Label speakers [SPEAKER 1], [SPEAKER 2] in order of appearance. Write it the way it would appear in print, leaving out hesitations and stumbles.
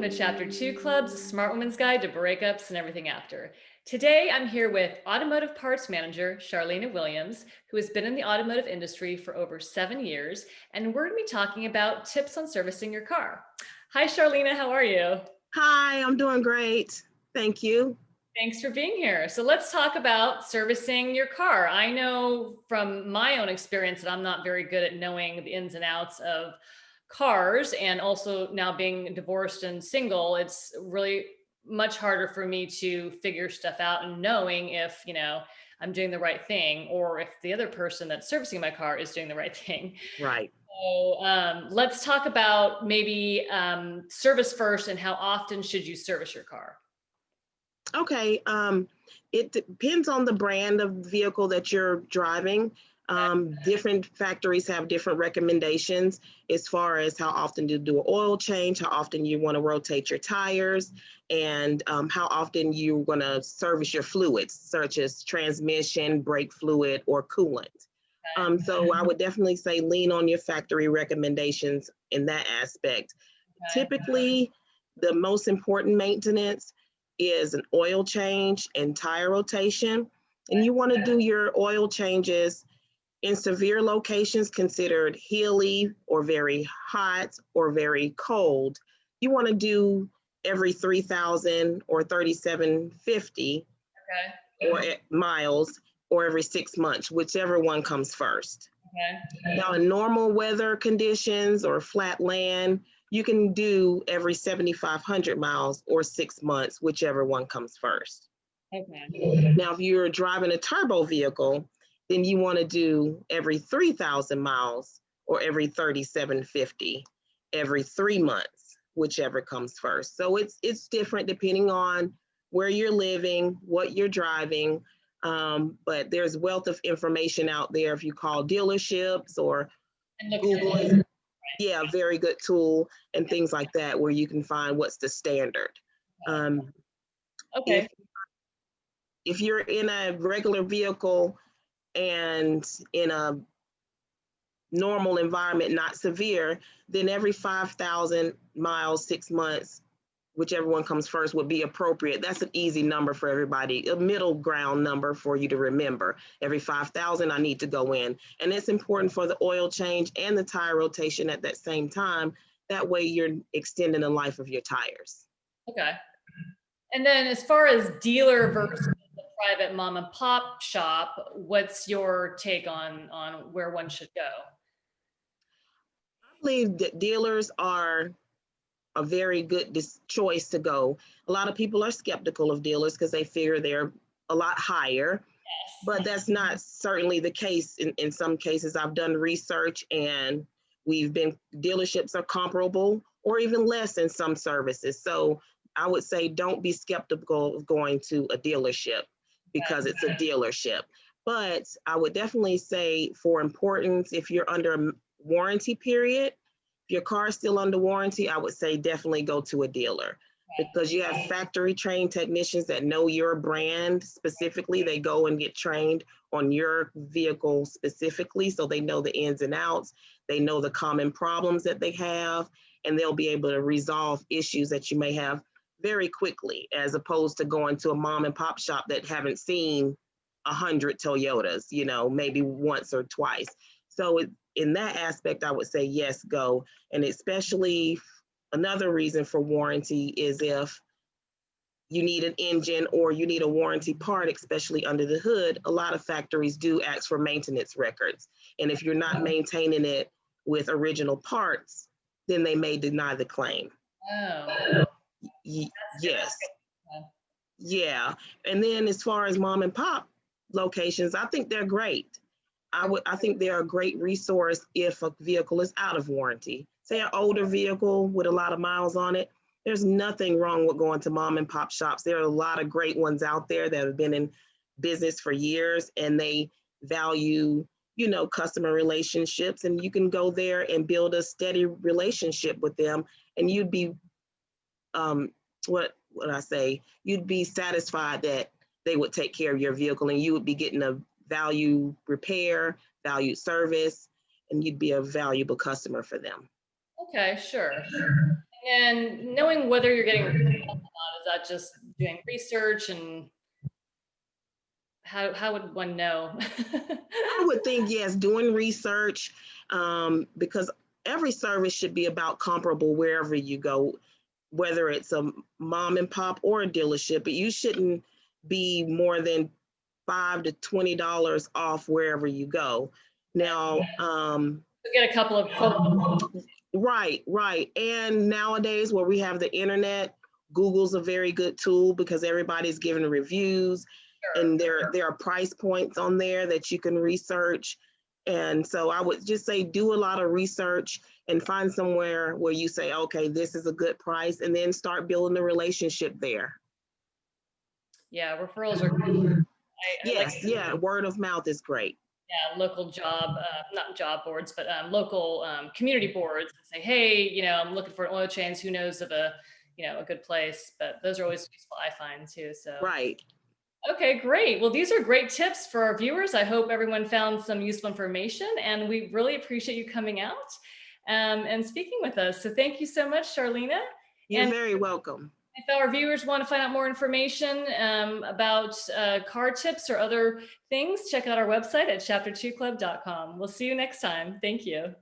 [SPEAKER 1] the Chapter 2 Club's Smart Woman's Guide to Breakups and Everything After. Today, I'm here with automotive parts manager Charlena Williams, who has been in the automotive industry for over 7 years, and we're going to be talking about tips on servicing your car. Hi, Charlena, how are you?
[SPEAKER 2] Hi, I'm doing great. Thank you.
[SPEAKER 1] Thanks for being here. So let's talk about servicing your car. I know from my own experience that I'm not very good at knowing the ins and outs of cars, and also now being divorced and single, it's really much harder for me to figure stuff out and knowing if, I'm doing the right thing or if the other person that's servicing my car is doing the right thing.
[SPEAKER 2] Right.
[SPEAKER 1] So let's talk about maybe service first and how often should you service your car?
[SPEAKER 2] Okay. It depends on the brand of vehicle that you're driving. Different factories have different recommendations as far as how often to do an oil change, how often you want to rotate your tires, and how often you're going to service your fluids, such as transmission, brake fluid, or coolant. So I would definitely say lean on your factory recommendations in that aspect.
[SPEAKER 1] Okay.
[SPEAKER 2] Typically, the most important maintenance is an oil change and tire rotation. And you want to do your oil changes in severe locations considered hilly or very hot or very cold. You want to do every 3,000 or 3,750
[SPEAKER 1] Okay.
[SPEAKER 2] or miles or every 6 months, whichever one comes first.
[SPEAKER 1] Okay.
[SPEAKER 2] Now, in normal weather conditions or flat land, you can do every 7,500 miles or 6 months, whichever one comes first.
[SPEAKER 1] Okay.
[SPEAKER 2] Now, if you're driving a turbo vehicle, then you want to do every 3,000 miles or every 3,750 every 3 months, whichever comes first. So it's different depending on where you're living, what you're driving. But there's wealth of information out there if you call dealerships or
[SPEAKER 1] And look
[SPEAKER 2] Google
[SPEAKER 1] at
[SPEAKER 2] is, yeah, a very good tool and things like that where you can find what's the standard. Um,
[SPEAKER 1] Okay.
[SPEAKER 2] if you're in a regular vehicle and in a normal environment, not severe, then every 5,000 miles, 6 months, whichever one comes first would be appropriate. That's an easy number for everybody, a middle ground number for you to remember. Every 5,000, I need to go in. And it's important for the oil change and the tire rotation at that same time. That way you're extending the life of your tires.
[SPEAKER 1] Okay. And then as far as dealer versus the private mom and pop shop, what's your take on where one should go?
[SPEAKER 2] I believe that dealers are a very good choice to go. A lot of people are skeptical of dealers because they figure they're a lot higher, but that's not certainly the case in some cases. I've done research and dealerships are comparable or even less in some services. So I would say don't be skeptical of going to a dealership because it's a dealership. But I would definitely say for importance, if you're under a warranty period, if your car is still under warranty, I would say definitely go to a dealer because you have factory trained technicians that know your brand specifically. They go and get trained on your vehicle specifically, so they know the ins and outs. They know the common problems that they have, and they'll be able to resolve issues that you may have very quickly, as opposed to going to a mom and pop shop that haven't seen 100 Toyotas, maybe once or twice. So in that aspect, I would say yes, go. And especially another reason for warranty is if you need an engine or you need a warranty part, especially under the hood, a lot of factories do ask for maintenance records. And if you're not maintaining it with original parts, then they may deny the claim.
[SPEAKER 1] Oh,
[SPEAKER 2] Yes. Yeah. And then as far as mom and pop locations, I think they're great. I think they're a great resource if a vehicle is out of warranty. Say an older vehicle with a lot of miles on it, there's nothing wrong with going to mom and pop shops. There are a lot of great ones out there that have been in business for years and they value, customer relationships, and you can go there and build a steady relationship with them, and you'd be what would I say? You'd be satisfied that they would take care of your vehicle and you would be getting a value repair, value service, and you'd be a valuable customer for them.
[SPEAKER 1] okay, sure. And And knowing whether you're getting results or not, is that just doing research, and how would one know?
[SPEAKER 2] I would think, yes, doing research, because every service should be about comparable wherever you go, whether it's a mom and pop or a dealership, but you shouldn't be more than $5 to $20 off wherever you go. Now,
[SPEAKER 1] Get a couple of quotes.
[SPEAKER 2] right, right. And nowadays where we have the internet, Google's a very good tool because everybody's giving reviews and there are price points on there that you can research. And so I would just say do a lot of research and find somewhere where you say, okay, this is a good price, and then start building a relationship there.
[SPEAKER 1] Yeah, referrals are good.
[SPEAKER 2] Yes, yeah, word of mouth is great.
[SPEAKER 1] Yeah, local job, not job boards, but local community boards, and say, hey, I'm looking for an oil change. Who knows of a good place? But those are always useful, I find too. So
[SPEAKER 2] Right.
[SPEAKER 1] Okay, great. Well, these are great tips for our viewers. I hope everyone found some useful information, and we really appreciate you coming out and speaking with us. So thank you so much, Charlena.
[SPEAKER 2] You're
[SPEAKER 1] And
[SPEAKER 2] very welcome.
[SPEAKER 1] if our viewers want to find out more information about car tips or other things, check out our website at chapter2club.com. We'll see you next time. Thank you.